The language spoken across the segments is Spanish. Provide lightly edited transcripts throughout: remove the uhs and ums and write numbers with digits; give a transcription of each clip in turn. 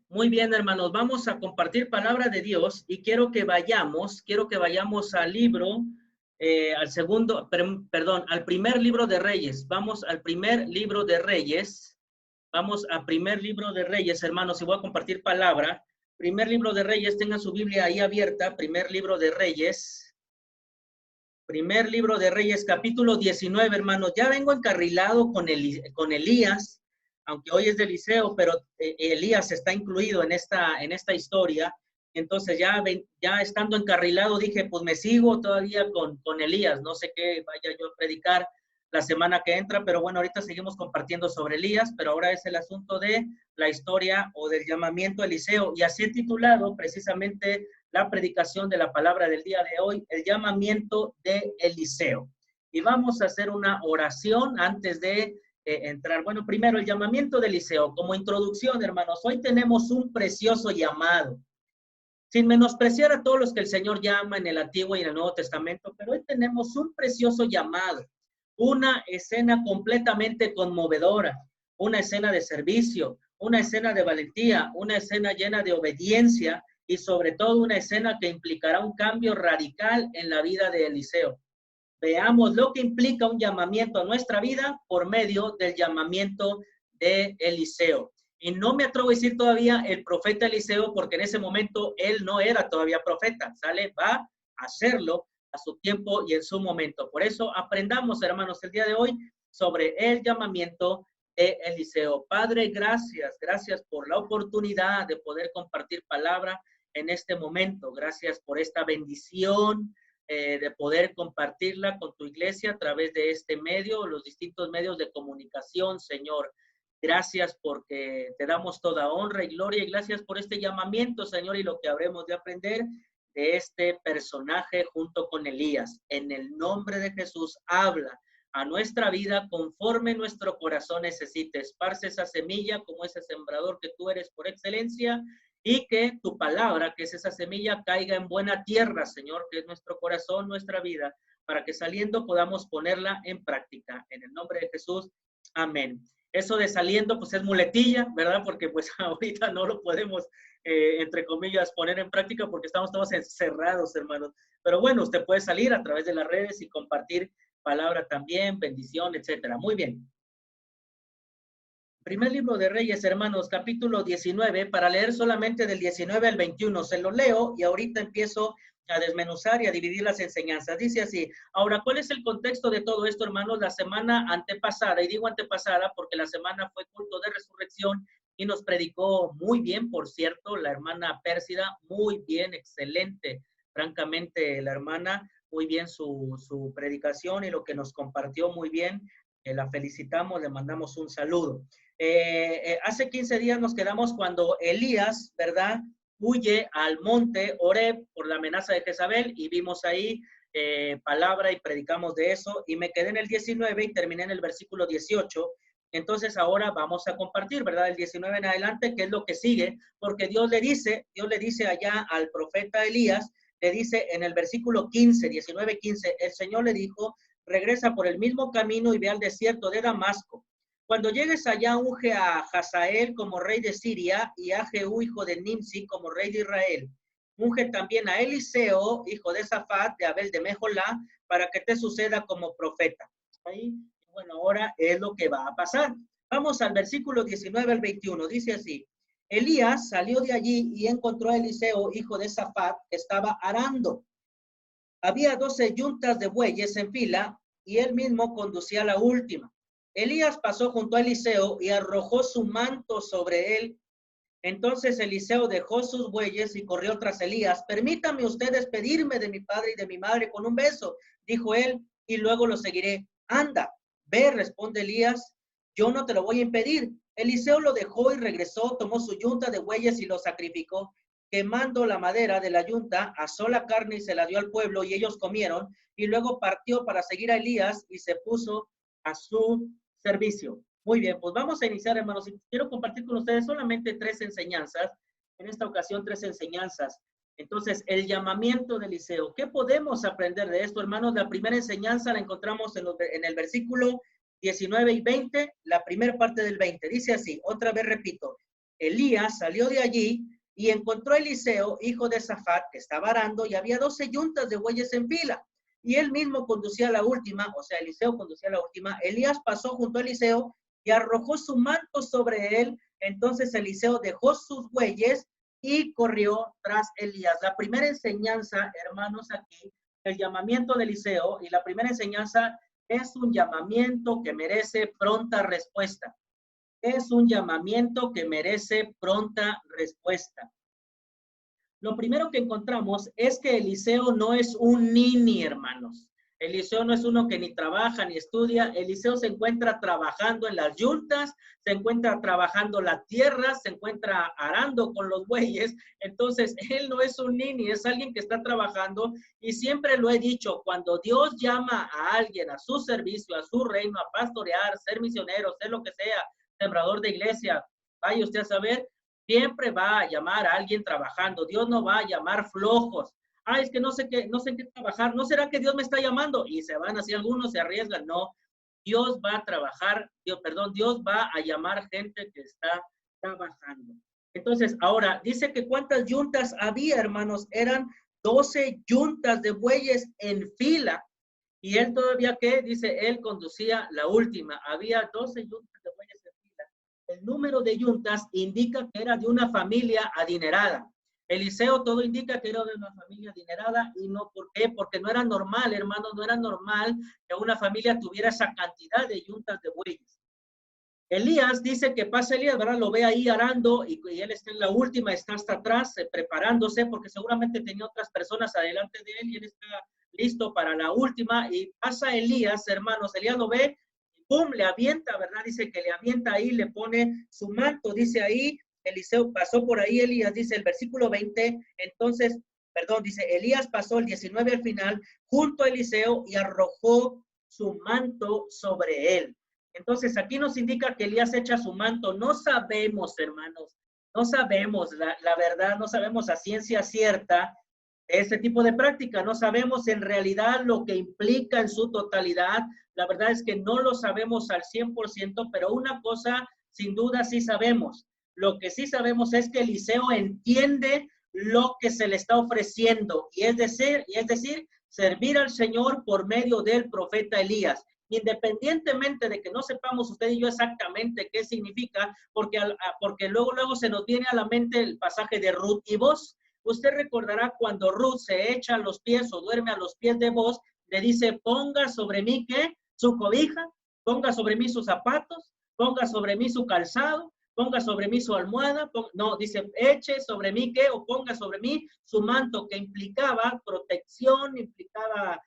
Muy bien, hermanos, vamos a compartir palabra de Dios y quiero que vayamos al libro, al segundo, perdón, al primer libro de Reyes. Vamos al primer libro de Reyes. Vamos al primer libro de Reyes, hermanos, y voy a compartir palabra. Primer libro de Reyes, tengan su Biblia ahí abierta. Primer libro de Reyes. Primer libro de Reyes, capítulo 19, hermanos. Ya vengo encarrilado con Elías, aunque hoy es de Eliseo, pero Elías está incluido en esta historia. Entonces ya estando encarrilado dije, pues me sigo todavía con Elías. No sé qué vaya yo a predicar la semana que entra, pero bueno, ahorita seguimos compartiendo sobre Elías, pero ahora es el asunto de la historia o del llamamiento a Eliseo. Y así he titulado precisamente la predicación de la palabra del día de hoy, el llamamiento de Eliseo. Y vamos a hacer una oración antes de entrar. Bueno, primero el llamamiento de Eliseo. Como introducción, hermanos, hoy tenemos un precioso llamado. Sin menospreciar a todos los que el Señor llama en el Antiguo y en el Nuevo Testamento, pero hoy tenemos un precioso llamado, una escena completamente conmovedora, una escena de servicio, una escena de valentía, una escena llena de obediencia y sobre todo una escena que implicará un cambio radical en la vida de Eliseo. Veamos lo que implica un llamamiento a nuestra vida por medio del llamamiento de Eliseo. Y no me atrevo a decir todavía el profeta Eliseo, porque en ese momento él no era todavía profeta, ¿sale? Va a hacerlo a su tiempo y en su momento. Por eso aprendamos, hermanos, el día de hoy sobre el llamamiento de Eliseo. Padre, gracias por la oportunidad de poder compartir palabra en este momento. Gracias por esta bendición de poder compartirla con tu iglesia a través de este medio, los distintos medios de comunicación, Señor. Gracias porque te damos toda honra y gloria y gracias por este llamamiento, Señor, y lo que habremos de aprender de este personaje junto con Elías. En el nombre de Jesús, habla a nuestra vida conforme nuestro corazón necesite. Esparce esa semilla como ese sembrador que tú eres por excelencia y que tu palabra, que es esa semilla, caiga en buena tierra, Señor, que es nuestro corazón, nuestra vida, para que saliendo podamos ponerla en práctica. En el nombre de Jesús, amén. Eso de saliendo, pues es muletilla, ¿verdad? Porque pues ahorita no lo podemos, entre comillas, poner en práctica porque estamos todos encerrados, hermanos. Pero bueno, usted puede salir a través de las redes y compartir palabra también, bendición, etcétera. Muy bien. Primer libro de Reyes, hermanos, capítulo 19, para leer solamente del 19 al 21. Se lo leo y ahorita empiezo a desmenuzar y a dividir las enseñanzas. Dice así, ahora, ¿cuál es el contexto de todo esto, hermanos? La semana antepasada, y digo antepasada porque la semana fue culto de resurrección y nos predicó muy bien, por cierto, la hermana Pérsida, muy bien, excelente. Francamente, la hermana, muy bien su predicación y lo que nos compartió muy bien. La felicitamos, le mandamos un saludo. Hace 15 días nos quedamos cuando Elías, ¿verdad? Huye al monte Horeb por la amenaza de Jezabel y vimos ahí palabra y predicamos de eso y me quedé en el 19 y terminé en el versículo 18. Entonces ahora vamos a compartir, ¿verdad? El 19 en adelante, qué es lo que sigue, porque Dios le dice allá al profeta Elías, le dice en el versículo 15, 19, 15, el Señor le dijo, regresa por el mismo camino y ve al desierto de Damasco. Cuando llegues allá, unge a Hazael como rey de Siria y a Jehú, hijo de Nimsi, como rey de Israel. Unge también a Eliseo, hijo de Safat, de Abel de Mejolá, para que te suceda como profeta. Ahí, bueno, ahora es lo que va a pasar. Vamos al versículo 19 al 21. Dice así, Elías salió de allí y encontró a Eliseo, hijo de Safat, que estaba arando. Había 12 yuntas de bueyes en fila y él mismo conducía la última. Elías pasó junto a Eliseo y arrojó su manto sobre él. Entonces Eliseo dejó sus bueyes y corrió tras Elías. Permítame usted despedirme de mi padre y de mi madre con un beso, dijo él, y luego lo seguiré. Anda, ve, responde Elías, yo no te lo voy a impedir. Eliseo lo dejó y regresó, tomó su yunta de bueyes y lo sacrificó. Quemando la madera de la yunta, asó la carne y se la dio al pueblo y ellos comieron, y luego partió para seguir a Elías y se puso a su servicio. Muy bien, pues vamos a iniciar, hermanos. Y quiero compartir con ustedes solamente 3 enseñanzas. En esta ocasión, 3 enseñanzas. Entonces, el llamamiento de Eliseo. ¿Qué podemos aprender de esto, hermanos? La primera enseñanza la encontramos en el versículo 19 y 20, la primera parte del 20. Dice así, otra vez repito. Elías salió de allí y encontró a Eliseo, hijo de Safat, que estaba arando, y había 12 yuntas de bueyes en fila. Y él mismo conducía la última, o sea, Eliseo conducía la última. Elías pasó junto a Eliseo y arrojó su manto sobre él. Entonces Eliseo dejó sus bueyes y corrió tras Elías. La primera enseñanza, hermanos, aquí, el llamamiento de Eliseo, y la primera enseñanza es un llamamiento que merece pronta respuesta. Es un llamamiento que merece pronta respuesta. Lo primero que encontramos es que Eliseo no es un nini, hermanos. Eliseo no es uno que ni trabaja ni estudia. Eliseo se encuentra trabajando en las yuntas, se encuentra trabajando la tierra, se encuentra arando con los bueyes. Entonces, él no es un nini, es alguien que está trabajando. Y siempre lo he dicho, cuando Dios llama a alguien a su servicio, a su reino, a pastorear, ser misionero, ser lo que sea, sembrador de iglesia, vaya usted a saber, siempre va a llamar a alguien trabajando. Dios no va a llamar flojos. Ah, es que no sé qué trabajar. ¿No será que Dios me está llamando? Y se van así, algunos se arriesgan. No, Dios va a trabajar, Dios va a llamar gente que está trabajando. Entonces, ahora, dice que cuántas yuntas había, hermanos, eran 12 yuntas de bueyes en fila. Y él todavía, ¿qué? Dice, él conducía la última. Había 12 yuntas de bueyes en fila. El número de yuntas indica que era de una familia adinerada. Eliseo todo indica que era de una familia adinerada y no, ¿por qué? Porque no era normal, hermanos, no era normal que una familia tuviera esa cantidad de yuntas de bueyes. Elías dice que pasa Elías, ¿verdad? Lo ve ahí arando y él está en la última, está hasta atrás preparándose porque seguramente tenía otras personas adelante de él y él está listo para la última y pasa Elías, hermanos, Elías lo ve y pum, le avienta, ¿verdad? Dice que le avienta ahí, le pone su manto, dice ahí, Eliseo pasó por ahí, Elías, dice el versículo 20, entonces, perdón, dice, Elías pasó el 19 al final junto a Eliseo y arrojó su manto sobre él. Entonces, aquí nos indica que Elías echa su manto. No sabemos, hermanos, no sabemos, la verdad, no sabemos a ciencia cierta este tipo de práctica. No sabemos en realidad lo que implica en su totalidad. La verdad es que no lo sabemos al 100%, pero una cosa sin duda sí sabemos. Lo que sí sabemos es que Eliseo entiende lo que se le está ofreciendo y es decir, servir al Señor por medio del profeta Elías. Independientemente de que no sepamos usted y yo exactamente qué significa, porque luego se nos viene a la mente el pasaje de Ruth y Boz. Usted recordará cuando Ruth se echa a los pies o duerme a los pies de Boz, le dice, ponga sobre mí, ¿qué? Su cobija, ponga sobre mí sus zapatos, ponga sobre mí su calzado, ponga sobre mí su almohada, no, dice, eche sobre mí, ¿qué? O ponga sobre mí su manto, que implicaba protección, implicaba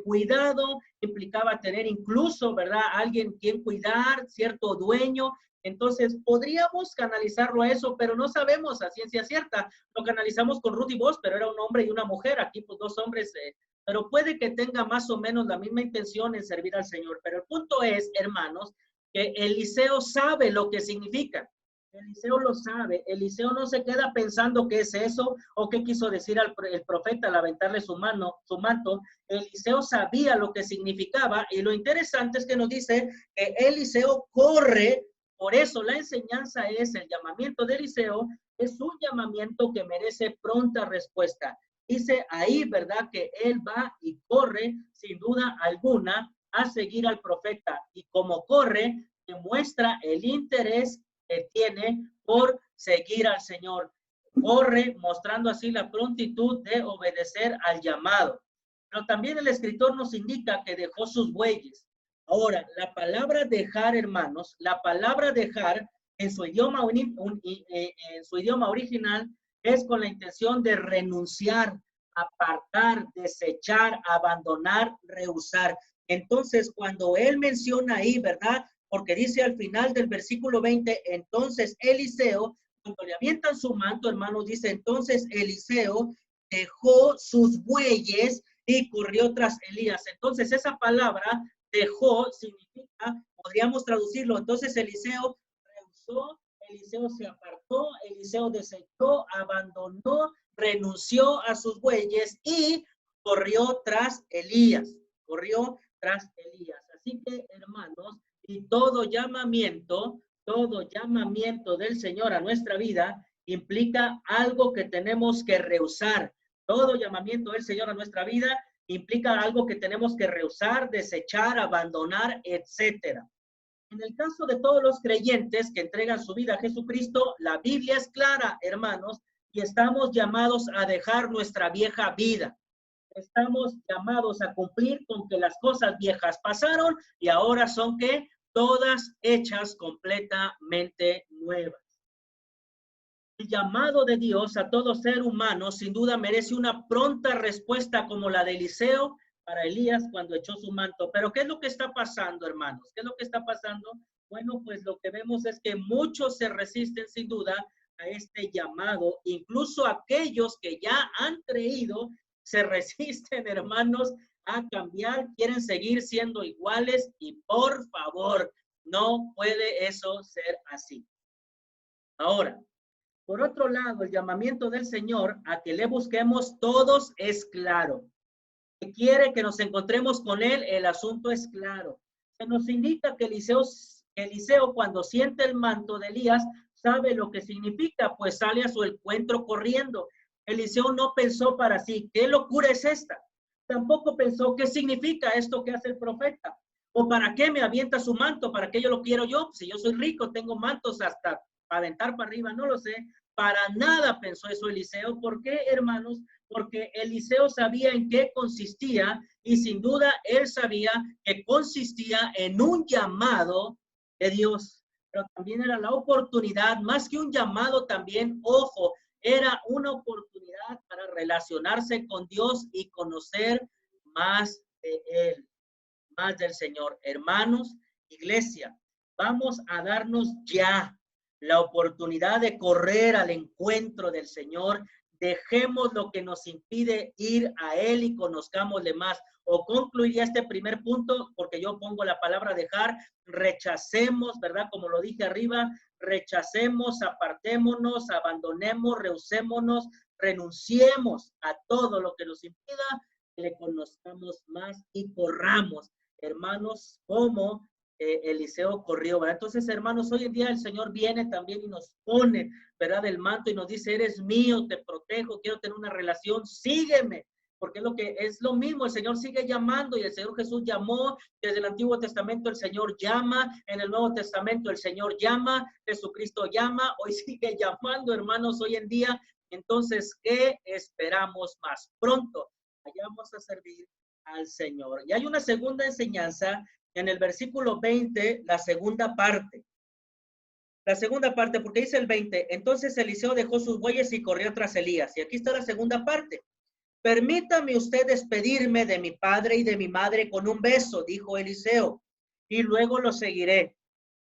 cuidado, implicaba tener incluso, ¿verdad? Alguien quien cuidar, cierto dueño. Entonces, podríamos canalizarlo a eso, pero no sabemos a ciencia cierta. Lo canalizamos con Ruth y Boz, pero era un hombre y una mujer. Aquí, pues, dos hombres, pero puede que tenga más o menos la misma intención en servir al Señor. Pero el punto es, hermanos, que Eliseo sabe lo que significa. Eliseo lo sabe. Eliseo no se queda pensando qué es eso o qué quiso decir el profeta al aventarle su manto. Eliseo sabía lo que significaba y lo interesante es que nos dice que Eliseo corre. Por eso la enseñanza es el llamamiento de Eliseo, es un llamamiento que merece pronta respuesta. Dice ahí, ¿verdad? Que él va y corre sin duda alguna a seguir al profeta y como corre demuestra el interés que tiene por seguir al Señor. Corre mostrando así la prontitud de obedecer al llamado. Pero también el escritor nos indica que dejó sus bueyes. Ahora, la palabra dejar, hermanos, la palabra dejar en su idioma original es con la intención de renunciar, apartar, desechar, abandonar, rehusar. Entonces, cuando él menciona ahí, ¿verdad? Porque dice al final del versículo 20, entonces Eliseo, cuando le avientan su manto, hermanos, dice, entonces Eliseo dejó sus bueyes y corrió tras Elías. Entonces, esa palabra dejó significa, podríamos traducirlo, entonces Eliseo rehusó, Eliseo se apartó, Eliseo desechó, abandonó, renunció a sus bueyes y corrió tras Elías, corrió tras Elías. Así que, hermanos, y todo llamamiento todo llamamiento del Señor a nuestra vida implica algo que tenemos que rehusar. Todo llamamiento del Señor a nuestra vida implica algo que tenemos que rehusar, desechar, abandonar, etcétera. En el caso de todos los creyentes que entregan su vida a Jesucristo, la Biblia es clara, hermanos, y estamos llamados a dejar nuestra vieja vida. Estamos llamados a cumplir con que las cosas viejas pasaron y ahora son que todas hechas completamente nuevas. El llamado de Dios a todo ser humano sin duda merece una pronta respuesta como la de Eliseo para Elías cuando echó su manto. Pero ¿qué es lo que está pasando, hermanos? ¿Qué es lo que está pasando? Bueno, pues lo que vemos es que muchos se resisten sin duda a este llamado. Incluso aquellos que ya han creído se resisten, hermanos, a cambiar, quieren seguir siendo iguales y por favor, no puede eso ser así. Ahora, por otro lado, el llamamiento del Señor a que le busquemos todos es claro. Que quiere que nos encontremos con Él, el asunto es claro. Se nos indica que Eliseo cuando siente el manto de Elías sabe lo que significa, pues sale a su encuentro corriendo. Eliseo no pensó para sí, ¿qué locura es esta? Tampoco pensó, ¿qué significa esto que hace el profeta? ¿O para qué me avienta su manto? ¿Para qué yo lo quiero yo? Si yo soy rico, tengo mantos hasta para aventar para arriba, no lo sé. Para nada pensó eso Eliseo. ¿Por qué, hermanos? Porque Eliseo sabía en qué consistía y sin duda él sabía que consistía en un llamado de Dios. Pero también era la oportunidad, más que un llamado también, ojo, era una oportunidad para relacionarse con Dios y conocer más de Él, más del Señor. Hermanos, iglesia, vamos a darnos ya la oportunidad de correr al encuentro del Señor. Dejemos lo que nos impide ir a Él y conozcámosle más. O concluiría este primer punto, porque yo pongo la palabra dejar, rechacemos, ¿verdad? Como lo dije arriba, rechacemos, apartémonos, abandonemos, rehusémonos, renunciemos a todo lo que nos impida que le conozcamos más y corramos, hermanos, como Eliseo corrió, ¿verdad? Entonces, hermanos, hoy en día el Señor viene también y nos pone, ¿verdad? El manto y nos dice, eres mío, te protejo, quiero tener una relación, sígueme, porque es lo mismo, el Señor sigue llamando y el Señor Jesús llamó, desde el Antiguo Testamento el Señor llama, en el Nuevo Testamento el Señor llama, Jesucristo llama, hoy sigue llamando, hermanos, hoy en día. Entonces, ¿qué esperamos más? Pronto vayamos a servir al Señor. Y hay una segunda enseñanza en el versículo 20, la segunda parte. La segunda parte, porque dice el 20, entonces Eliseo dejó sus bueyes y corrió tras Elías. Y aquí está la segunda parte. Permítame usted despedirme de mi padre y de mi madre con un beso, dijo Eliseo, y luego lo seguiré.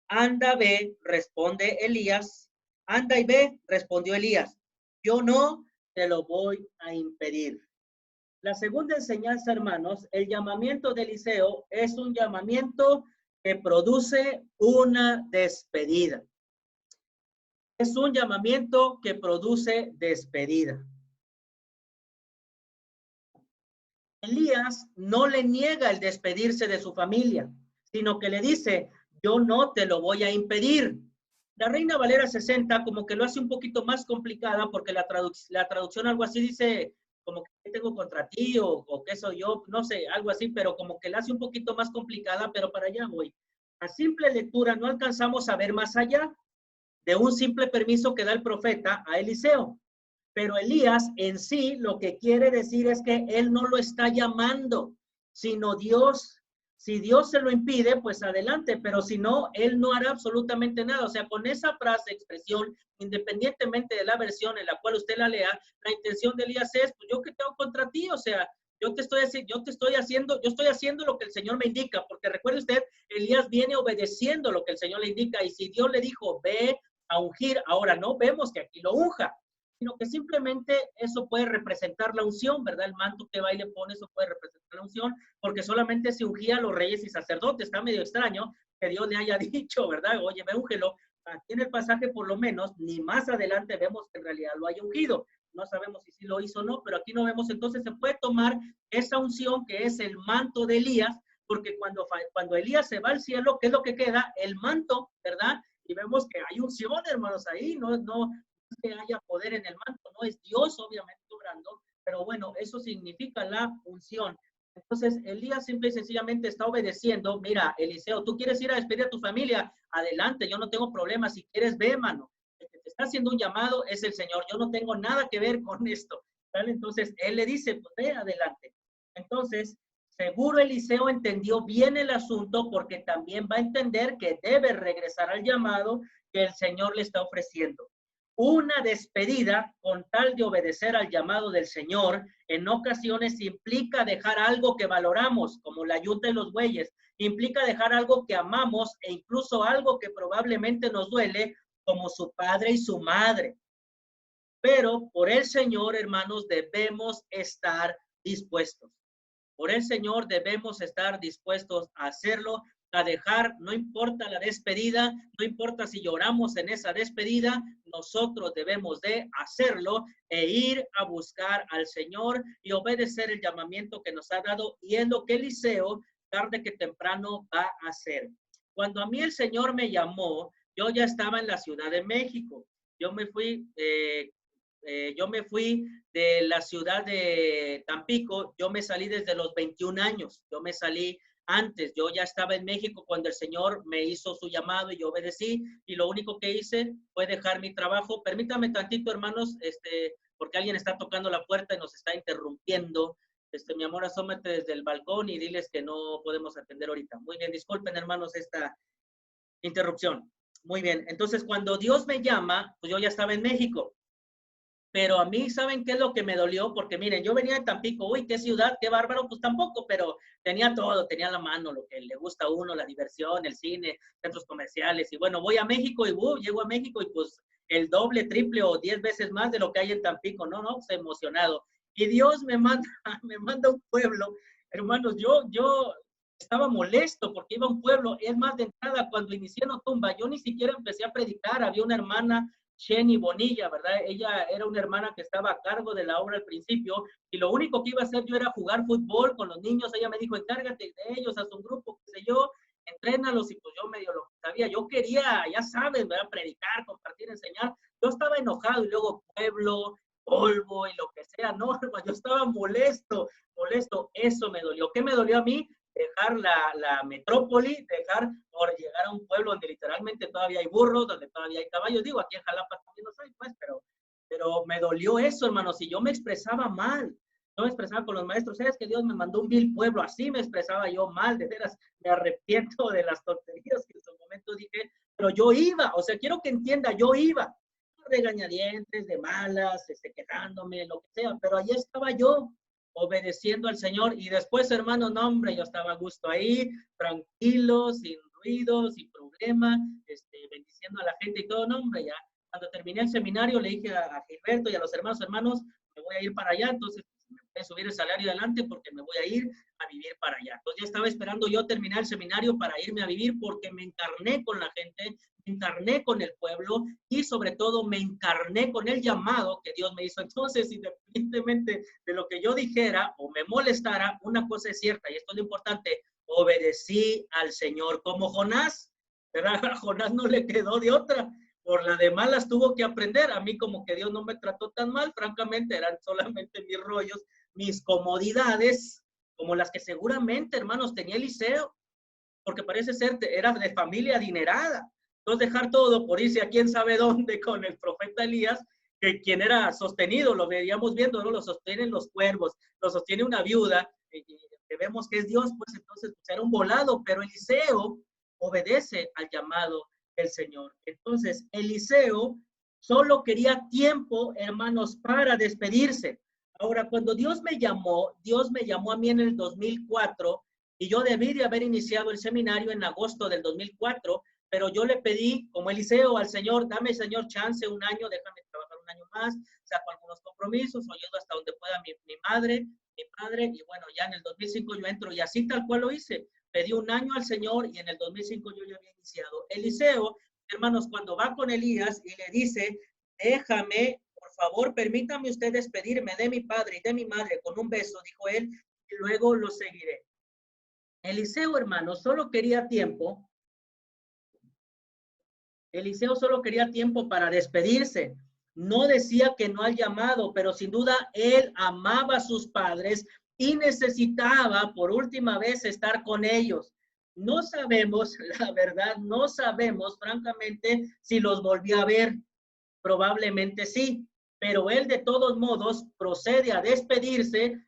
Anda, ve, responde Elías. Anda y ve, respondió Elías. Yo no te lo voy a impedir. La segunda enseñanza, hermanos, el llamamiento de Eliseo es un llamamiento que produce una despedida. Es un llamamiento que produce despedida. Elías no le niega el despedirse de su familia, sino que le dice, yo no te lo voy a impedir. La Reina Valera 60 como que lo hace un poquito más complicada porque la traducción algo así dice como que tengo contra ti o qué soy yo, no sé, algo así, pero como que la hace un poquito más complicada, pero para allá voy. A simple lectura no alcanzamos a ver más allá de un simple permiso que da el profeta a Eliseo. Pero Elías en sí lo que quiere decir es que él no lo está llamando, sino Dios. Si Dios se lo impide, pues adelante, pero si no, él no hará absolutamente nada. O sea, con esa frase, expresión, independientemente de la versión en la cual usted la lea, la intención de Elías es, pues yo qué tengo contra ti, o sea, yo estoy haciendo lo que el Señor me indica, porque recuerde usted, Elías viene obedeciendo lo que el Señor le indica, y si Dios le dijo, ve a ungir, ahora no vemos que aquí lo unja, sino que simplemente eso puede representar la unción, ¿verdad? El manto que va y le pone, eso puede representar la unción, porque solamente se ungía a los reyes y sacerdotes. Está medio extraño que Dios le haya dicho, ¿verdad? Oye, ve, úngelo. Aquí en el pasaje, por lo menos, ni más adelante vemos que en realidad lo haya ungido. No sabemos si sí lo hizo o no, pero aquí no vemos. Entonces se puede tomar esa unción que es el manto de Elías, porque cuando Elías se va al cielo, ¿qué es lo que queda? El manto, ¿verdad? y vemos que hay unción, hermanos, ahí, no es que haya poder en el manto, no es Dios, obviamente, obrando, pero bueno, eso significa la unción. Entonces, Elías simple y sencillamente está obedeciendo. Mira, Eliseo, tú quieres ir a despedir a tu familia, adelante, yo no tengo problema, si quieres, ve, mano. El que te está haciendo un llamado es el Señor, yo no tengo nada que ver con esto. ¿Vale? Entonces, él le dice, pues ve adelante. Entonces, seguro Eliseo entendió bien el asunto porque también va a entender que debe regresar al llamado que el Señor le está ofreciendo. Una despedida con tal de obedecer al llamado del Señor en ocasiones implica dejar algo que valoramos, como la yunta de los bueyes, implica dejar algo que amamos e incluso algo que probablemente nos duele, como su padre y su madre. Pero por el Señor, hermanos, debemos estar dispuestos. Por el Señor debemos estar dispuestos a hacerlo, a dejar, no importa la despedida, no importa si lloramos en esa despedida, nosotros debemos de hacerlo e ir a buscar al Señor y obedecer el llamamiento que nos ha dado, y es lo que Eliseo tarde que temprano va a hacer. Cuando a mí el Señor me llamó, yo ya estaba en la Ciudad de México. Yo me fui de la ciudad de Tampico. Yo me salí desde los 21 años, yo me salí antes, yo ya estaba en México cuando el Señor me hizo su llamado y yo obedecí, y lo único que hice fue dejar mi trabajo. Permítame tantito, hermanos, porque alguien está tocando la puerta y nos está interrumpiendo. Mi amor, asómate desde el balcón y diles que no podemos atender ahorita. Muy bien, disculpen, hermanos, esta interrupción. Muy bien, entonces cuando Dios me llama, pues yo ya estaba en México. Pero a mí, ¿saben qué es lo que me dolió? Porque miren, yo venía de Tampico, uy, qué ciudad, qué bárbaro, pues tampoco, pero tenía todo, tenía a la mano, lo que le gusta a uno, la diversión, el cine, centros comerciales, y bueno, voy a México y llego a México y pues el doble, triple o 10 veces más de lo que hay en Tampico, no, pues emocionado. Y Dios me manda, me manda un pueblo, hermanos, yo estaba molesto porque iba a un pueblo. Es más, de entrada, cuando inicié No Tumba, yo ni siquiera empecé a predicar, había una hermana, Jenny Bonilla, ¿verdad? Ella era una hermana que estaba a cargo de la obra al principio, y lo único que iba a hacer yo era jugar fútbol con los niños. Ella me dijo, encárgate de ellos, haz un grupo, qué sé yo, entrénalos, y pues yo medio lo sabía. Yo quería, ya sabes, ¿verdad? Predicar, compartir, enseñar. Yo estaba enojado, y luego pueblo, polvo y lo que sea, no, yo estaba molesto, eso me dolió. ¿Qué me dolió a mí? Dejar la metrópoli, dejar por llegar a un pueblo donde literalmente todavía hay burros, donde todavía hay caballos. Digo, aquí en Jalapa también los hay, pues, pero me dolió eso, hermanos, y yo me expresaba mal. Yo me expresaba con los maestros, ¿sabes que Dios me mandó un vil pueblo? Así me expresaba yo mal, de veras, me arrepiento de las tonterías que en su momento dije, pero yo iba, o sea, quiero que entienda, yo iba, regañadientes, de malas, quejándome, lo que sea, pero allí estaba yo, obedeciendo al Señor. Y después, hermano, no, hombre, yo estaba a gusto ahí, tranquilo, sin ruido, sin problema, bendiciendo a la gente y todo, no, hombre, ya. Cuando terminé el seminario, le dije a Gilberto y a los hermanos, me voy a ir para allá, entonces me voy a subir el salario adelante porque me voy a ir a vivir para allá. Entonces ya estaba esperando yo terminar el seminario para irme a vivir, porque me encarné con la gente, me encarné con el pueblo, y sobre todo me encarné con el llamado que Dios me hizo. Entonces, independientemente de lo que yo dijera o me molestara, una cosa es cierta, y esto es lo importante: obedecí al Señor, como Jonás, ¿verdad? A Jonás no le quedó de otra, por la de malas tuvo que aprender. A mí como que Dios no me trató tan mal, francamente eran solamente mis rollos, mis comodidades, como las que seguramente, hermanos, tenía Eliseo, porque parece ser era de familia adinerada. Entonces dejar todo por irse a quién sabe dónde con el profeta Elías, que quien era sostenido, lo veíamos viendo, ¿no? Lo sostienen los cuervos, lo sostiene una viuda, que vemos que es Dios, pues entonces pues, era un volado, pero Eliseo obedece al llamado del Señor. Entonces Eliseo solo quería tiempo, hermanos, para despedirse. Ahora, cuando Dios me llamó a mí en el 2004, y yo debí de haber iniciado el seminario en agosto del 2004, pero yo le pedí, como Eliseo, al Señor, dame, Señor, chance un año, déjame trabajar un año más, saco algunos compromisos, o ayudo hasta donde pueda mi madre, mi padre, y bueno, ya en el 2005 yo entro, y así tal cual lo hice. Pedí un año al Señor, y en el 2005 yo ya había iniciado. Eliseo, hermanos, cuando va con Elías y le dice, déjame, por favor, permítame usted despedirme de mi padre y de mi madre con un beso, dijo él, y luego lo seguiré. Eliseo, hermano, solo quería tiempo Eliseo solo quería tiempo para despedirse. No decía que no al llamado, pero sin duda él amaba a sus padres y necesitaba por última vez estar con ellos. No sabemos, la verdad, no sabemos francamente si los volvió a ver. Probablemente sí, pero él de todos modos procede a despedirse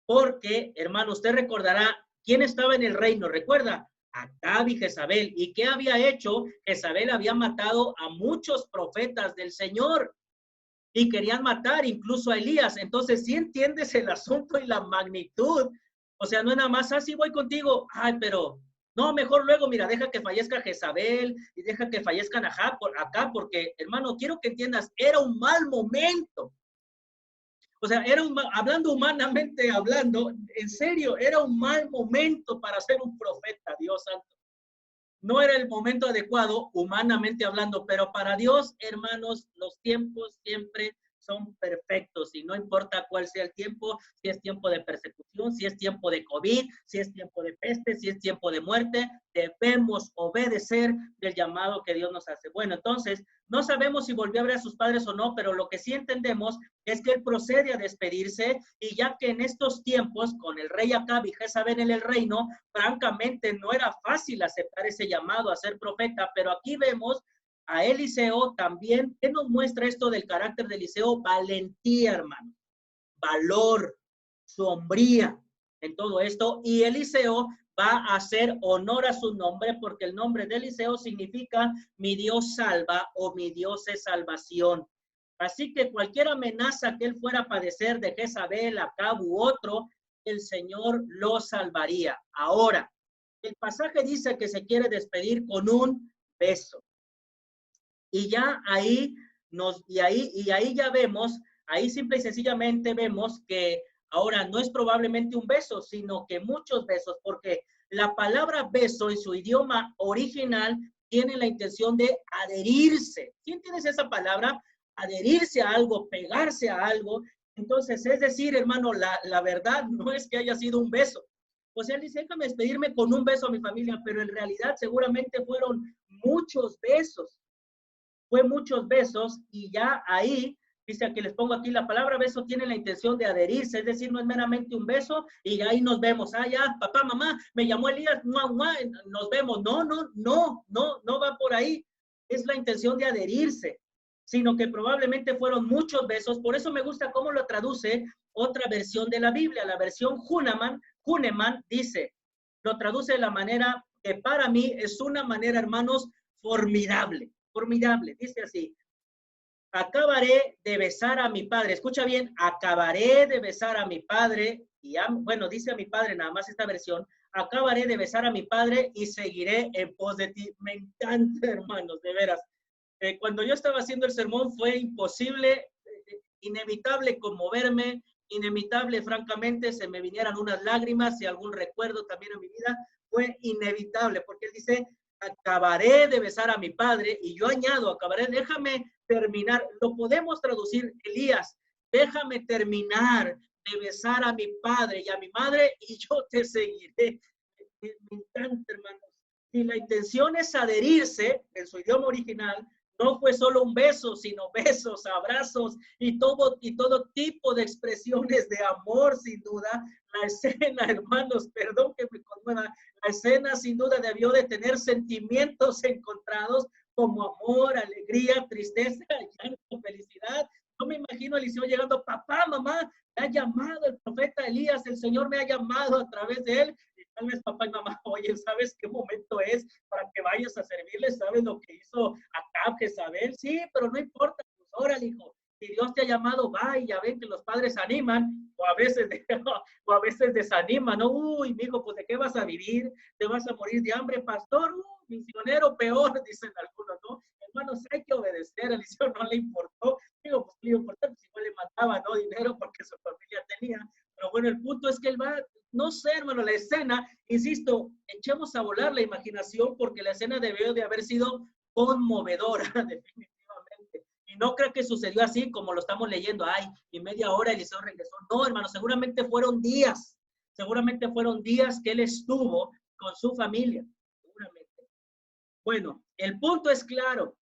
porque, hermano, usted recordará quién estaba en el reino. Recuerda, Acab y Jezabel. ¿Y qué había hecho? Jezabel había matado a muchos profetas del Señor y querían matar incluso a Elías. Entonces, si entiendes el asunto y la magnitud, o sea, no es nada más así voy contigo, ay, pero no, mejor luego, mira, deja que fallezca Jezabel y deja que fallezcan acá, porque, hermano, quiero que entiendas, era un mal momento. O sea, hablando humanamente, hablando, en serio, era un mal momento para ser un profeta, Dios santo. No era el momento adecuado, humanamente hablando, pero para Dios, hermanos, los tiempos siempre son perfectos y no importa cuál sea el tiempo, si es tiempo de persecución, si es tiempo de COVID, si es tiempo de peste, si es tiempo de muerte, debemos obedecer del llamado que Dios nos hace. Bueno, entonces, no sabemos si volvió a ver a sus padres o no, pero lo que sí entendemos es que él procede a despedirse y ya que en estos tiempos, con el rey Acab y Jezabel en el reino, francamente no era fácil aceptar ese llamado a ser profeta, pero aquí vemos a Eliseo también. ¿Qué nos muestra esto del carácter de Eliseo? Valentía, hermano, valor, sombría en todo esto. Y Eliseo va a hacer honor a su nombre porque el nombre de Eliseo significa mi Dios salva o mi Dios es salvación. Así que cualquier amenaza que él fuera a padecer de Jezabel, Acab u otro, el Señor lo salvaría. Ahora, el pasaje dice que se quiere despedir con un beso. Y ya ahí ahí ya vemos, ahí simple y sencillamente vemos que ahora no es probablemente un beso, sino que muchos besos, porque la palabra beso en su idioma original tiene la intención de adherirse. ¿Quién tiene esa palabra? Adherirse a algo, pegarse a algo. Entonces, es decir, hermano, la verdad no es que haya sido un beso. O sea, él dice, déjame despedirme con un beso a mi familia, pero en realidad seguramente fueron muchos besos. Fue muchos besos y ya ahí, dice que les pongo aquí, la palabra beso tiene la intención de adherirse, es decir, no es meramente un beso y ahí nos vemos, ya, papá, mamá, me llamó Elías, nos vemos, no va por ahí, es la intención de adherirse, sino que probablemente fueron muchos besos, por eso me gusta cómo lo traduce otra versión de la Biblia, la versión Huneman dice, lo traduce de la manera que para mí es una manera, hermanos, formidable. Dice así, acabaré de besar a mi padre, escucha bien, acabaré de besar a mi padre, bueno, dice a mi padre nada más esta versión, acabaré de besar a mi padre y seguiré en pos de ti. Me encanta, hermanos, de veras. Cuando yo estaba haciendo el sermón fue imposible, inevitable conmoverme, inevitable, francamente, se me vinieran unas lágrimas y algún recuerdo también en mi vida, fue inevitable, porque él dice, acabaré de besar a mi padre, y yo añado, acabaré, déjame terminar, lo podemos traducir, Elías, déjame terminar de besar a mi padre y a mi madre, y yo te seguiré. Me encanta, hermanos. Si la intención es adherirse, en su idioma original, no fue solo un beso, sino besos, abrazos y todo tipo de expresiones de amor, sin duda. La escena, hermanos, perdón que me conmueva, la escena sin duda debió de tener sentimientos encontrados como amor, alegría, tristeza, llanto, felicidad. No me imagino a Eliseo llegando, papá, mamá, me ha llamado el profeta Elías, el Señor me ha llamado a través de él. Y tal vez papá y mamá, oye, ¿sabes qué momento es para que vayas a servirle? ¿Sabes lo que hizo Acab, Jezabel? Sí, pero no importa, pues órale, hijo. Si Dios te ha llamado, va, y ya ven que los padres animan o a veces, o a veces desaniman, ¿no? Uy, mijo, pues ¿de qué vas a vivir? ¿Te vas a morir de hambre, pastor? Misionero, peor, dicen algunos, ¿no? Hermanos, hay que obedecer, a Eliseo no le importó. Digo, pues le importaba, pues igual le mandaba, ¿no? Dinero porque su familia tenía. Pero bueno, el punto es que él va, no sé, hermano, la escena, insisto, echemos a volar la imaginación porque la escena debió de haber sido conmovedora, definitivamente. Y no creo que sucedió así como lo estamos leyendo, ay, y media hora Eliseo regresó. No, hermano, seguramente fueron días que él estuvo con su familia, seguramente. Bueno, el punto es claro.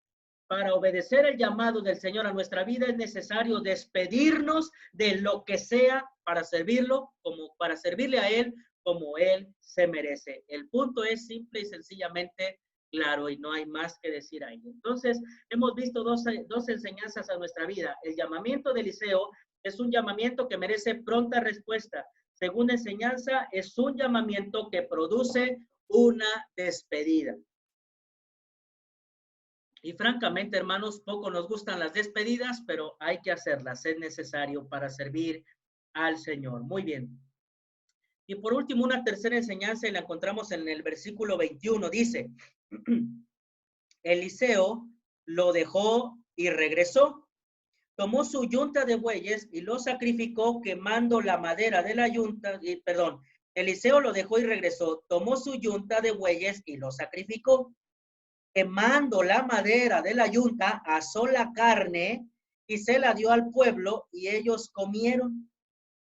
para obedecer el llamado del Señor a nuestra vida es necesario despedirnos de lo que sea para servirlo, como para servirle a Él como Él se merece. El punto es simple y sencillamente claro y no hay más que decir ahí. Entonces, hemos visto dos enseñanzas a nuestra vida. El llamamiento de Eliseo es un llamamiento que merece pronta respuesta. Segunda enseñanza, es un llamamiento que produce una despedida. Y francamente, hermanos, poco nos gustan las despedidas, pero hay que hacerlas, es necesario para servir al Señor. Muy bien. Y por último, una tercera enseñanza y la encontramos en el versículo 21. Dice, Eliseo lo dejó y regresó. Tomó su yunta de bueyes y lo sacrificó quemando la madera de la yunta. Eliseo lo dejó y regresó. Tomó su yunta de bueyes y lo sacrificó. Quemando la madera de la yunta, asó la carne y se la dio al pueblo y ellos comieron.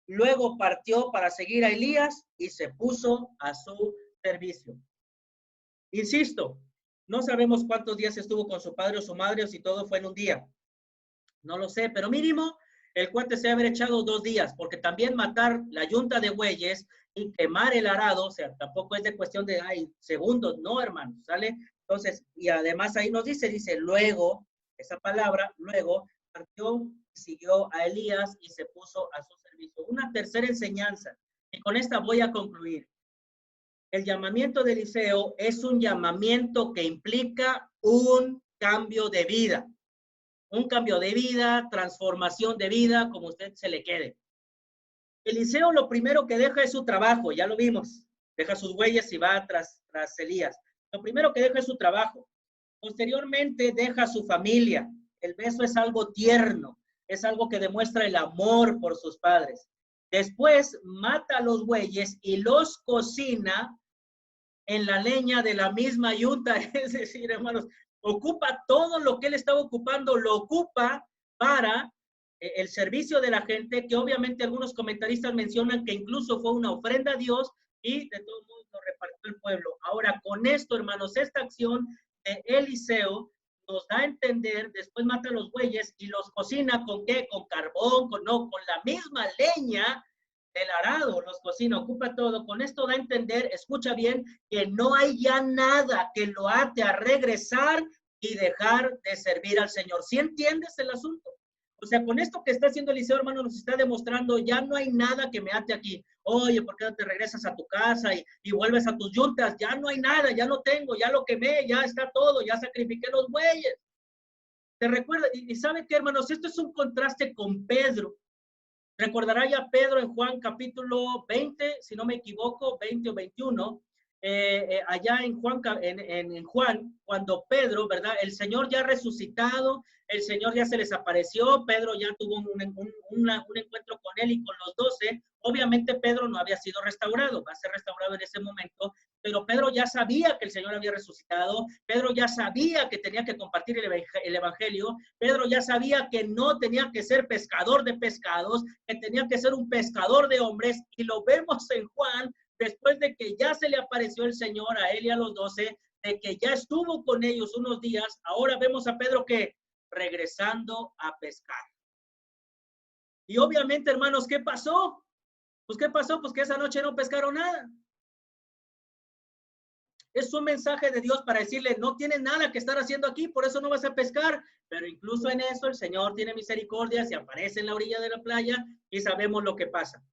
Luego partió para seguir a Elías y se puso a su servicio. Insisto, no sabemos cuántos días estuvo con su padre o su madre o si todo fue en un día. No lo sé, pero mínimo el cuate se haber echado 2 días, porque también matar la yunta de bueyes y quemar el arado, o sea, tampoco es de cuestión de segundos, no, hermano, ¿sale? Entonces, y además ahí nos dice, luego, esa palabra, luego, partió, siguió a Elías y se puso a su servicio. Una tercera enseñanza, y con esta voy a concluir. El llamamiento de Eliseo es un llamamiento que implica un cambio de vida. Un cambio de vida, transformación de vida, como usted se le quede. Eliseo lo primero que deja es su trabajo, ya lo vimos. Deja sus huellas y va tras Elías. Lo primero que deja es su trabajo. Posteriormente deja su familia. El beso es algo tierno, es algo que demuestra el amor por sus padres. Después mata a los bueyes y los cocina en la leña de la misma yunta. Es decir, hermanos, ocupa todo lo que él estaba ocupando, lo ocupa para el servicio de la gente, que obviamente algunos comentaristas mencionan que incluso fue una ofrenda a Dios y de todos modos lo repartió el pueblo. Ahora, con esto, hermanos, esta acción de Eliseo nos da a entender, después mata a los bueyes y los cocina ¿con qué? Con carbón, con la misma leña del arado, los cocina, ocupa todo. Con esto da a entender, escucha bien, que no hay ya nada que lo ate a regresar y dejar de servir al Señor. ¿Sí entiendes el asunto? O sea, con esto que está haciendo Eliseo, hermano, nos está demostrando, ya no hay nada que me ate aquí. Oye, ¿por qué no te regresas a tu casa y vuelves a tus yuntas? Ya no hay nada, ya no tengo, ya lo quemé, ya está todo, ya sacrifiqué los bueyes. ¿Te recuerda? Y ¿sabe qué, hermanos? Esto es un contraste con Pedro. Recordará ya Pedro en Juan capítulo 20, si no me equivoco, 20 o 21, allá en Juan, cuando Pedro, ¿verdad? El Señor ya resucitado, el Señor ya se les apareció, Pedro ya tuvo un encuentro con él y con los 12. Obviamente Pedro no había sido restaurado, va a ser restaurado en ese momento, pero Pedro ya sabía que el Señor había resucitado, Pedro ya sabía que tenía que compartir el evangelio, Pedro ya sabía que no tenía que ser pescador de pescados, que tenía que ser un pescador de hombres, y lo vemos en Juan, después de que ya se le apareció el Señor a él y a los 12, de que ya estuvo con ellos unos días. Ahora vemos a Pedro que regresando a pescar. Y obviamente, hermanos, ¿qué pasó? Pues, ¿qué pasó? Pues que esa noche no pescaron nada. Es un mensaje de Dios para decirle, no tienes nada que estar haciendo aquí, por eso no vas a pescar. Pero incluso en eso el Señor tiene misericordia, se aparece en la orilla de la playa y sabemos lo que pasa.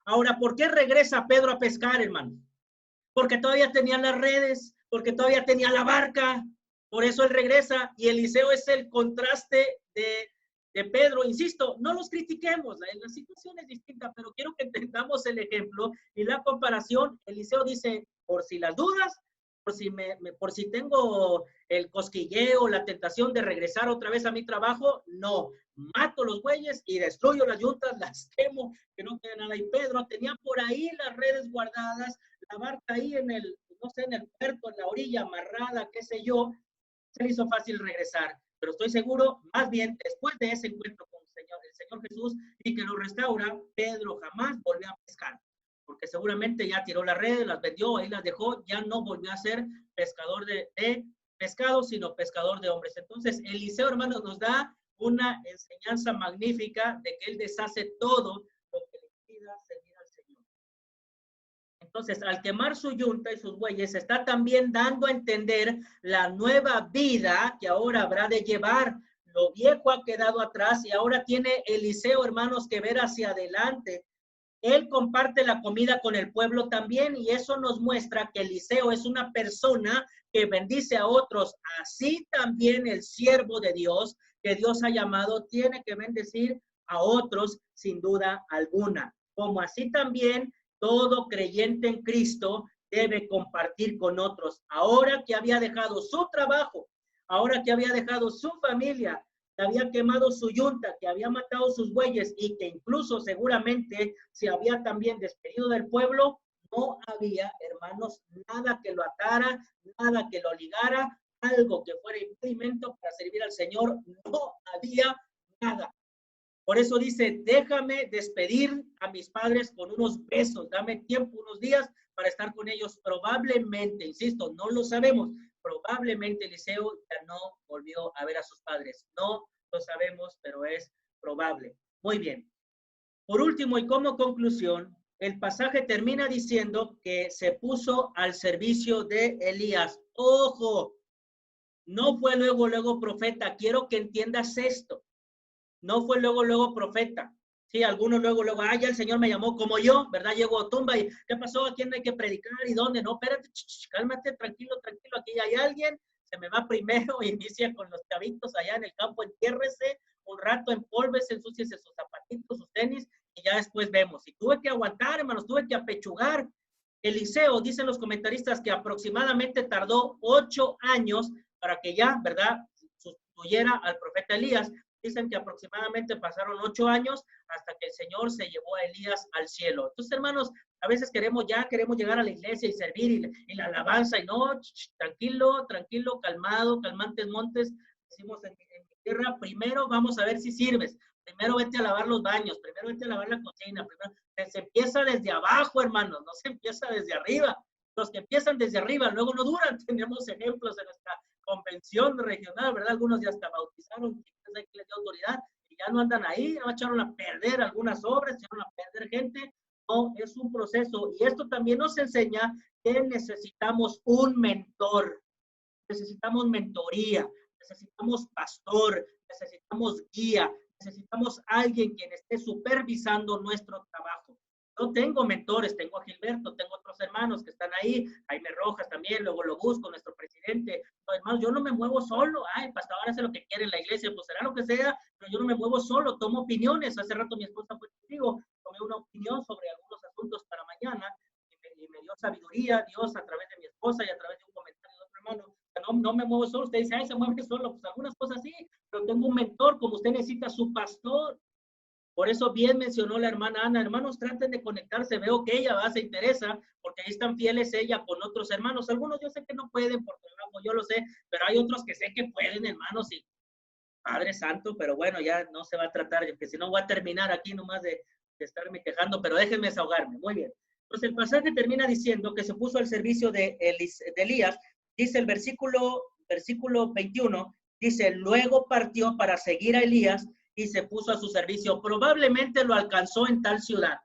Ahora, ¿por qué regresa Pedro a pescar, hermano? Porque todavía tenía las redes, porque todavía tenía la barca, por eso él regresa. Y Eliseo es el contraste de Pedro. Insisto, no los critiquemos, la situación es distinta, pero quiero que entendamos el ejemplo y la comparación. Eliseo dice, por si las dudas, por si tengo el cosquilleo, la tentación de regresar otra vez a mi trabajo, no, mato los bueyes y destruyo las yuntas, las quemo, que no quede nada. Y Pedro tenía por ahí las redes guardadas, la barca ahí en el, no sé, en el puerto, en la orilla, amarrada, qué sé yo. Se le hizo fácil regresar, pero estoy seguro, más bien, después de ese encuentro con el Señor Jesús y que lo restaura, Pedro jamás volvió a pescar, porque seguramente ya tiró las redes, las vendió, ahí las dejó, ya no volvió a ser pescador de pescado, sino pescador de hombres. Entonces, Eliseo, hermanos, nos da una enseñanza magnífica de que él deshace todo lo que le impida servir al Señor. Entonces, al quemar su yunta y sus bueyes, está también dando a entender la nueva vida que ahora habrá de llevar. Lo viejo ha quedado atrás y ahora tiene Eliseo, hermanos, que ver hacia adelante. Él comparte la comida con el pueblo también y eso nos muestra que Eliseo es una persona que bendice a otros. Así también el siervo de Dios que Dios ha llamado tiene que bendecir a otros sin duda alguna. Como así también todo creyente en Cristo debe compartir con otros. Ahora que había dejado su trabajo, ahora que había dejado su familia, que había quemado su yunta, que había matado sus bueyes y que incluso seguramente se había también despedido del pueblo, no había, hermanos, nada que lo atara, nada que lo ligara, algo que fuera impedimento para servir al Señor, no había nada. Por eso dice, déjame despedir a mis padres con unos besos, dame tiempo, unos días para estar con ellos. Probablemente, insisto, no lo sabemos, probablemente Eliseo ya no volvió a ver a sus padres. No lo sabemos, pero es probable. Muy bien. Por último y como conclusión, el pasaje termina diciendo que se puso al servicio de Elías. Ojo, no fue luego profeta. Quiero que entiendas esto. No fue luego profeta. Sí, algunos luego, ya el Señor me llamó como yo, ¿verdad? Llego a tumba y ¿qué pasó? ¿A quién hay que predicar? ¿Y dónde? No, espérate, cálmate, tranquilo, aquí hay alguien, se me va primero y inicia con los chavitos allá en el campo, entiérrese, un rato empólvese, ensúciese sus zapatitos, sus tenis y ya después vemos. Y tuve que aguantar, hermanos, tuve que apechugar. Eliseo, dicen los comentaristas, que aproximadamente tardó 8 años para que ya, ¿verdad?, sustituyera al profeta Elías. Dicen que aproximadamente pasaron 8 años hasta que el Señor se llevó a Elías al cielo. Entonces, hermanos, a veces queremos llegar a la iglesia y servir y la alabanza y no, tranquilo, calmado, calmantes montes, decimos en mi tierra, primero vamos a ver si sirves, primero vete a lavar los baños, primero vete a lavar la cocina, primero, se empieza desde abajo, hermanos, no se empieza desde arriba. Los que empiezan desde arriba luego no duran. Tenemos ejemplos en nuestra convención regional, ¿verdad? Algunos ya hasta bautizaron, que les dio autoridad, y ya no andan ahí, ya echaron a perder algunas obras, echaron a perder gente. No, es un proceso. Y esto también nos enseña que necesitamos un mentor, necesitamos mentoría, necesitamos pastor, necesitamos guía, necesitamos alguien quien esté supervisando nuestro trabajo. Yo tengo mentores, tengo a Gilberto, tengo otros hermanos que están ahí, Jaime Rojas también, luego lo busco, nuestro presidente. No, hermanos, yo no me muevo solo. Ay, pastor, hace lo que quiere en la iglesia, pues será lo que sea, pero yo no me muevo solo, tomo opiniones. Hace rato mi esposa fue contigo, tomé una opinión sobre algunos asuntos para mañana y me dio sabiduría Dios a través de mi esposa y a través de un comentario de otro hermano. No me muevo solo. Usted dice, ay, se mueve solo. Pues algunas cosas sí, pero tengo un mentor, como usted necesita su pastor. Por eso bien mencionó la hermana Ana, hermanos, traten de conectarse, veo que ella se interesa, porque ahí están fieles ella con otros hermanos. Algunos yo sé que no pueden por trabajo, yo lo sé, pero hay otros que sé que pueden, hermanos, y Padre Santo, pero bueno, ya no se va a tratar, porque si no voy a terminar aquí nomás de estarme quejando, pero déjenme desahogarme. Muy bien. Entonces el pasaje termina diciendo que se puso al servicio de Elías, dice el versículo 21, dice, luego partió para seguir a Elías y se puso a su servicio. Probablemente lo alcanzó en tal ciudad.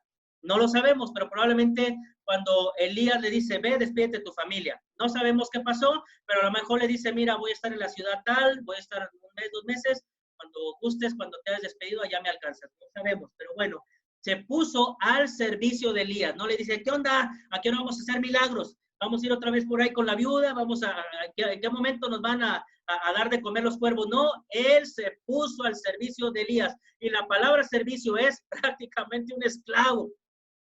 No lo sabemos, pero probablemente cuando Elías le dice, ve, despídete de tu familia. No sabemos qué pasó, pero a lo mejor le dice, mira, voy a estar en la ciudad tal, voy a estar un mes, 2 meses, cuando gustes, cuando te hayas despedido, allá me alcanzas. No sabemos, pero bueno, se puso al servicio de Elías. No le dice, ¿qué onda? ¿A qué hora vamos a hacer milagros? Vamos a ir otra vez por ahí con la viuda, ¿en qué momento nos van a dar de comer los cuervos? No, él se puso al servicio de Elías. Y la palabra servicio es prácticamente un esclavo,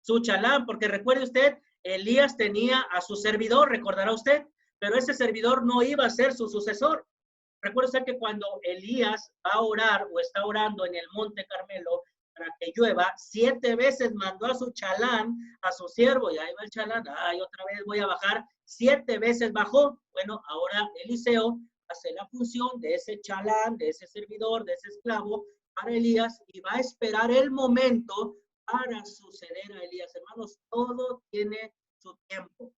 su chalán, porque recuerde usted, Elías tenía a su servidor, recordará usted, pero ese servidor no iba a ser su sucesor. Recuerde usted que cuando Elías va a orar o está orando en el Monte Carmelo para que llueva, 7 veces mandó a su chalán, a su siervo, y ahí va el chalán, ay, otra vez voy a bajar, 7 veces bajó. Bueno, ahora Eliseo hace la función de ese chalán, de ese servidor, de ese esclavo para Elías y va a esperar el momento para suceder a Elías. Hermanos, todo tiene su tiempo.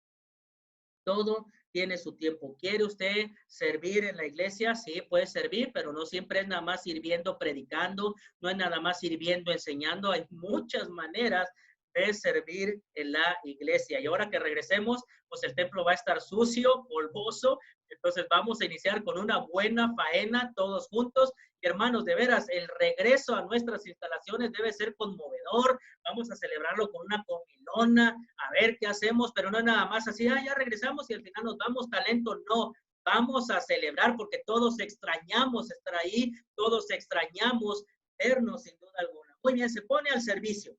Todo tiene su tiempo. ¿Quiere usted servir en la iglesia? Sí, puede servir, pero no siempre es nada más sirviendo, predicando, no es nada más sirviendo, enseñando. Hay muchas maneras de servir en la iglesia. Y ahora que regresemos, pues el templo va a estar sucio, polvoso. Entonces vamos a iniciar con una buena faena todos juntos. Y hermanos, de veras, el regreso a nuestras instalaciones debe ser conmovedor. Vamos a celebrarlo con una comilona, a ver qué hacemos, pero no es nada más así, ya regresamos y al final nos damos talento. No, vamos a celebrar porque todos extrañamos estar ahí, todos extrañamos vernos sin duda alguna. Muy bien, se pone al servicio.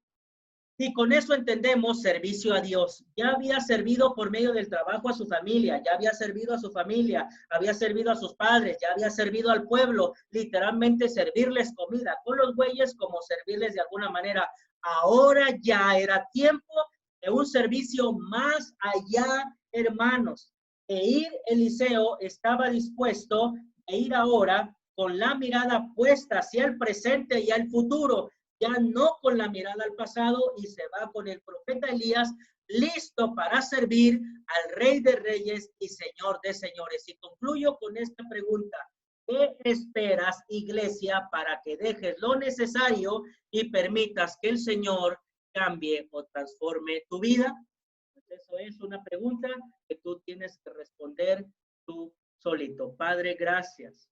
Y con eso entendemos servicio a Dios. Ya había servido por medio del trabajo a su familia, ya había servido a su familia, había servido a sus padres, ya había servido al pueblo, literalmente servirles comida con los bueyes como servirles de alguna manera. Ahora ya era tiempo de un servicio más allá, hermanos. Eliseo estaba dispuesto a ir ahora con la mirada puesta hacia el presente y al futuro, ya no con la mirada al pasado, y se va con el profeta Elías listo para servir al Rey de Reyes y Señor de Señores. Y concluyo con esta pregunta: ¿qué esperas, iglesia, para que dejes lo necesario y permitas que el Señor cambie o transforme tu vida? Pues eso es una pregunta que tú tienes que responder tú solito. Padre, gracias.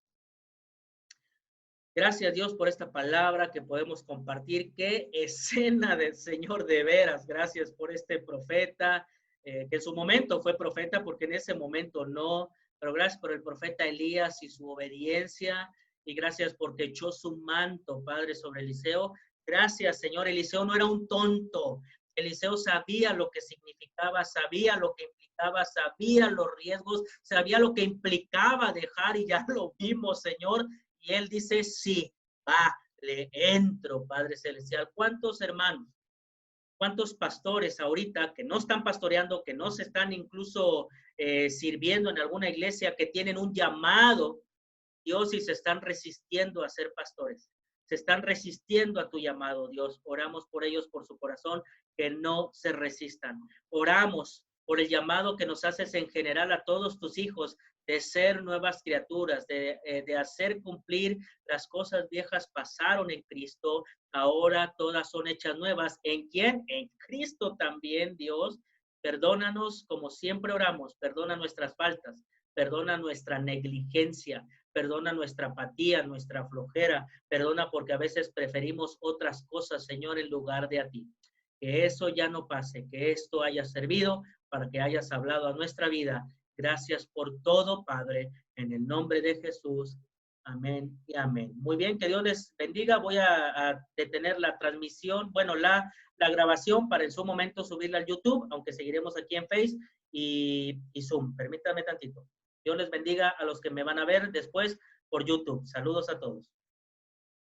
Gracias, Dios, por esta palabra que podemos compartir. Qué escena del Señor, de veras. Gracias por este profeta, que en su momento fue profeta, porque en ese momento no. Pero gracias por el profeta Elías y su obediencia. Y gracias porque echó su manto, Padre, sobre Eliseo. Gracias, Señor. Eliseo no era un tonto. Eliseo sabía lo que significaba, sabía lo que implicaba, sabía los riesgos, sabía lo que implicaba dejar, y ya lo vimos, Señor. Y él dice, sí, va, le entro, Padre Celestial. ¿Cuántos hermanos, cuántos pastores ahorita que no están pastoreando, que no se están incluso sirviendo en alguna iglesia, que tienen un llamado, Dios, y se están resistiendo a ser pastores? Se están resistiendo a tu llamado, Dios. Oramos por ellos, por su corazón, que no se resistan. Oramos por el llamado que nos haces en general a todos tus hijos, de ser nuevas criaturas, de hacer cumplir las cosas viejas pasaron en Cristo, ahora todas son hechas nuevas. ¿En quién? En Cristo también, Dios. Perdónanos como siempre oramos, perdona nuestras faltas, perdona nuestra negligencia, perdona nuestra apatía, nuestra flojera, perdona porque a veces preferimos otras cosas, Señor, en lugar de a ti. Que eso ya no pase, que esto haya servido para que hayas hablado a nuestra vida. Gracias por todo, Padre, en el nombre de Jesús. Amén y amén. Muy bien, que Dios les bendiga. Voy a detener la transmisión, bueno, la grabación para en su momento subirla al YouTube, aunque seguiremos aquí en Face y Zoom. Permítanme tantito. Dios les bendiga a los que me van a ver después por YouTube. Saludos a todos.